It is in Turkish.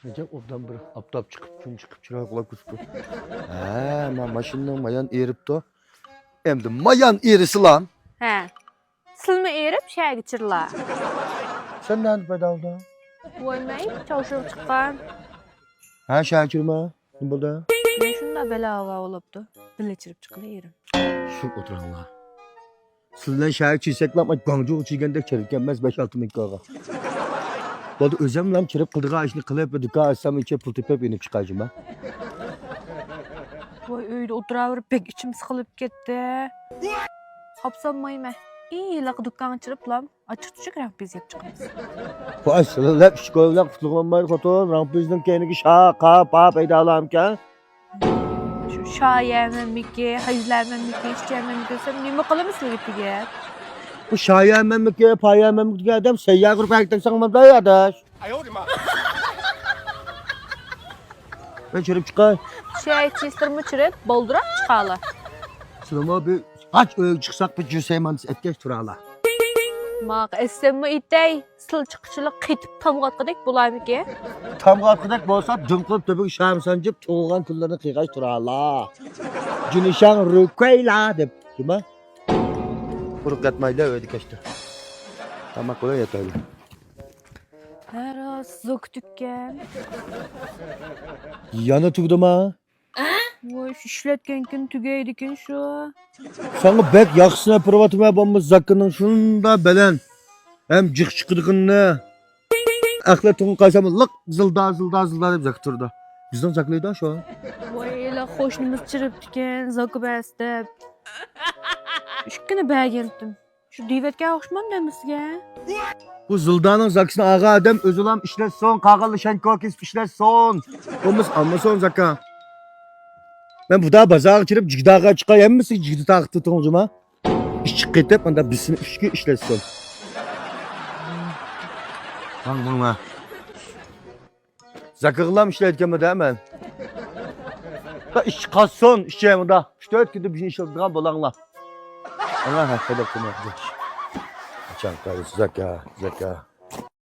Necep oradan bir aptap çıkıp, gün çıkıp, çırağı kulak kusku. Ma maşından mayan erip de. Hem de mayan erisi lan. He. Silme erip şeye geçirla. Sen nerede pedalda? Koymayıp çalışıp çıkan. Ha Şakir'ma. Ne burada? Ben şunda belava olupdu. Birleştirip çıkıla yerim. Şu oturanlar. Sizden şahit çiğseklanma, Guangzhou uçuygende çırıp gelmez 5-6 mikroga. Bu da özem lan çırıp kıldığa işini kılıp ve dükkâ açsam içe pul tepep inip çıkacağım ha. Vay öyle oturavırıp pek içim sıkılıp gitti. Hapsanmayım he. İyi lak dükkanı çırıp lan. Açık düşük rank biz yap çıkımız. Bu aşırı lep şikoyla kutluğunmayı koton, rampizden kendini şaka pa peydalarım ki. Şu şayemem miki, hayızlemem miki, işçiyemem miki desem nime kalamısın gibi gel. Bu şayememlik ya, payememlik ya adam seyyar grup erkekten sanmamda ya adaş. Ben çırıp çıkar. Şey çizdirme çırıp boldurak çıkalı. Sılama bir kaç öyle çıksak bir cüseyman etkeş turala. Maq esemme itey, sıl çıkışılık qitip tamgat qadek bulayım ki. Tam kalkıdak bolsa dümkılıp töbük şahım sancıp çoğulgan kullarını kıygaç turala. Cünişan rükeyla dep. Değil mi? Kuruk yatmayla ödedik işte. Tamam kolay yatalım. Her az zok tükken. Yanı tugdum ha. Vay işletken gün tügeydikin şu. Sana bek yaxsına privatime bomba zakkının şunda belen. Hem cık çıkıdığını. Akla tuğun kaçamı lık zılda dep zak turda. Bizden zaklıydı ha şu an. Vay ele hoşnumuz çırıp tükken, zakı bastep. Şükkünü bəgendim. Şu divetke hoşman demisge. Bu zıldanın zaksına ağa adam özülam işler son. Kağalı şenkokis işler son. Komuz amma son zakka. Ben bu da bazar çırıp cigdağa çıkayım mısın? Cigdağa tutuncum ha. İş çıkıp hep anda bisini üçkü işler son. Bang. Zakırlam işletken de hemen. Da iş kalsın işçiyim da. 3-4 günde bir şey işletken bolanla. Ana ha, hedef bunu. Açan karısı zakka.